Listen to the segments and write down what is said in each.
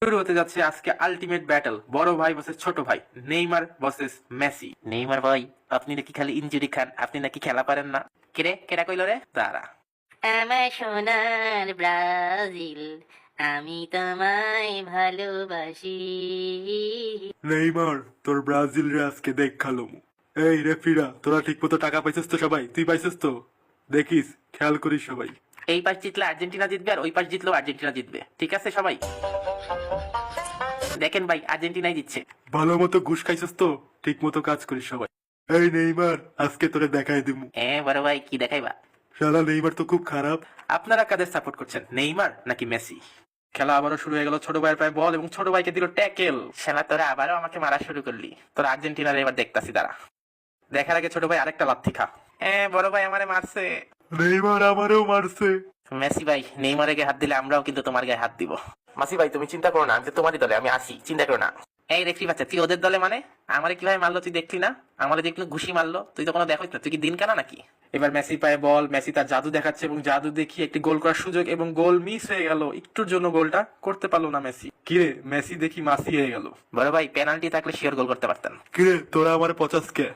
শুরু হতে যাচ্ছে আজকে আলটিমেট ব্যাটল, বড় ভাই ভার্সেস ছোট ভাই, নেইমার ভার্সেস মেসি। নেইমার ভাই, আপনি নাকি খালি ইনজুরি খান, আপনি নাকি খেলা পারেন না। কেরে কেডা কইল রে? তারা আমার সোনার ব্রাজিল, আমি তোমায় ভালোবাসি। নেইমার, তোর ব্রাজিল রে আজকে দেখ খালুমু। এই রেফরিরা, তোরা ঠিক মতো টাকা পাইছিস তো? সবাই তুই পাইছিস তো? দেখিস, খেয়াল করিস সবাই। এই পাশ জিতলে আর্জেন্টিনা জিতবে আর ওই পাশ জিতলেও আর্জেন্টিনা জিতবে, ঠিক আছে সবাই? দেখেন ভাই, আর্জেন্টিনাই জিতছে। ভালো মতো ঘুষ খাইছিস তো? ঠিক মতো কাজ করিস সবাই। এই নেইমার, আজকে তোরে দেখাই দিমু। হ্যাঁ বড় ভাই, কি দেখাইবা? শালা নেইমার তো খুব খারাপ। আপনারা কাদের সাপোর্ট করছেন, নেইমার নাকি মেসি? খেলা আবারও শুরু হয়ে গেল, ছোট ভাইয়ের পায়ে বল এবং ছোট ভাইকে দিল ট্যাকেল। শালা তোরা আবারও আমাকে মারা শুরু করলি। তোরা আর্জেন্টিনার এবার দেখতাছি দাঁড়া। দেখার আগে ছোট ভাই আরেকটা লাথি খা। হ্যাঁ বড় ভাই আমারে মারছে। নেইমার আমারও মারছে। মেসি ভাই, নেইমারের গায়ে হাত দিলে আমরাও কিন্তু তোমার গায়ে হাত দিব। মাসি ভাই তুমি চিন্তা করো না, আমি তো তোমারই দলে, আমি আসি, চিন্তা করো না। এই রেফরি বাচ্চা, তুই ওদের দলে মানে? আমারে কিভাবে মারলো তুই দেখলি না? আমারে দেখলি ঘুষি মারলো, তুই তো কোনো দেখোস না, তুই কি দিন কানা নাকি? এবার মেসি পায়ে বল, মেসি তার জাদু দেখাচ্ছে এবং জাদু দেখিয়ে একটি গোল করার সুযোগ এবং গোল মিস হয়ে গেল। একটুর জন্য গোলটা করতে পারলো না মেসি। কিরে মেসি দেখি মাসি হয়ে গেল। বড় ভাই, পেনাল্টি থাকলে শিওর গোল করতে পারতেন। কিরে তোরা আমার 50 কে?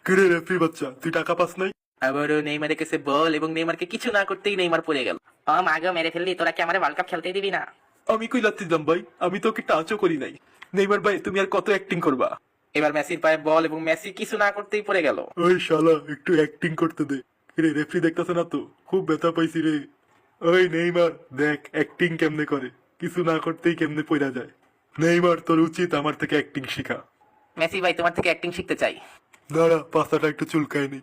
কিরে রেফরি বাচ্চা, তুই টাকা পাস নাই? আবারও নেইমারের কাছে বল এবং নেইমারকে কিছু না করতেই নেইমার পড়ে গেল। ও মাগো, মেরে ফেললি, তোরা কি আমারে ওয়ার্ল্ড কাপ খেলতে দিবি না? আমি কই লাত্তি দিলাম ভাই? আমি তোকে টাচও করি নাই। নেইমার ভাই, তুমি আর কত অ্যাক্টিং করবা? এবার মেসির পায়ে বল এবং মেসি কিছু না করতেই পড়ে গেল। ওই শালা, একটু অ্যাক্টিং করতে দে। রে রেফরি দেখতেছে না তো? খুব ব্যথা পাইছি রে। ওই নেইমার, দেখ অ্যাক্টিং কেমনে করে, কিছু না করতেই কেমনে পড়া যায়। নেইমার, তোর উচিত আমার থেকে অ্যাক্টিং শিখা। মেসি ভাই, তোমার থেকে অ্যাক্টিং শিখতে চাই। দাঁড়া, পাছাটা একটু চুলকায় নি।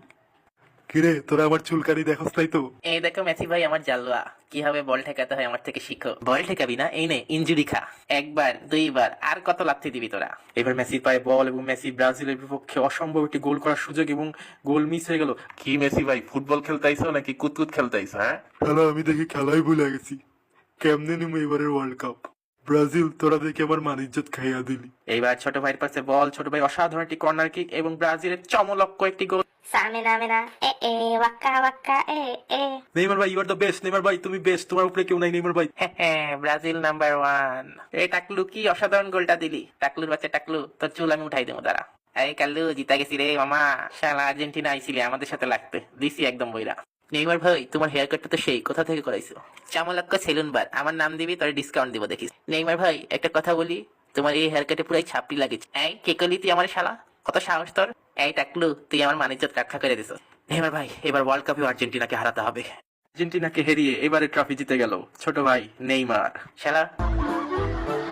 কিরে তোরা আমার চুলকানি দেখোস নাই তো? এই দেখো মেসি ভাই, আমার জালুয়া কিভাবে বল ঠেকাতে হয় আমার থেকে শিখো। বল ঠেকাবি না, এই নে ইনজুরি খা। একবার দুইবার আর কত লাথি দিবি তোরা? এবার মেসির পায়ে বল এবং মেসি ব্রাজিলের বিপক্ষে অসম্ভব একটি গোল করার সুযোগ এবং গোল মিস হয়ে গেল। কি মেসি ভাই, ফুটবল খেলতাইছো নাকি কুতকুত খেলতাইছো? হ্যাঁ, শালা, আমি দেখি খেলাই ভুলে গেছি। কেমনে নিমু এবারের ওয়ার্ল্ড কাপ? ব্রাজিল, তোরা দেখি আমার মান ইজ্জত খাইয়া দিলি। এইবার ছোট ভাইয়ের পাশে বল, ছোট ভাই অসাধারণ একটি কর্নার কিক এবং ব্রাজিলের চমলক্ষ একটি গোল। Tsamina mina eh eh waka waka eh eh. Neymar ভাই, you are the best. Neymar ভাই, তুমি বেস্ট, তোমার উপরে কেউ নাই। নেইমার ভাই, হ্যাঁ, ব্রাজিল নাম্বার ওয়ান। এই টাকলু, কি অসাধারণ গোলটা দিলি। টাকলুর বাচ্চা টাকলু, তোর চুল আমি উঠাই দেবো দাঁড়া। এই কাল্লু, জিতা গেছি রে মামা। শালা আর্জেন্টিনা আইছিলে আমাদের সাথে লাগতে, দিছি একদম বইরা। নেইমার ভাই, তোমার হেয়ার কাটটা তো সেই, কোথা থেকে করাইছো? চামলক্ষ সেলুন বার, আমার নাম দিবি, তোর ডিসকাউন্ট দিব দেখিস। নেইমার ভাই, একটা কথা বলি, তোমার এই হেয়ার কাটে পুরাই ছাপড়ি লাগেছে। এই কে করলি তুই আমার? শালা কত সাহস তোর! এই টাকলু, তুই আমার মানিজ্জত কাটখা করে দিছ। নেইমার ভাই, এবার ওয়ার্ল্ড কাপে আর্জেন্টিনাকে হারাতে হবে। আর্জেন্টিনাকে হেরিয়ে এবারে ট্রফি জিতে গেল ছোট ভাই নেইমার। শালা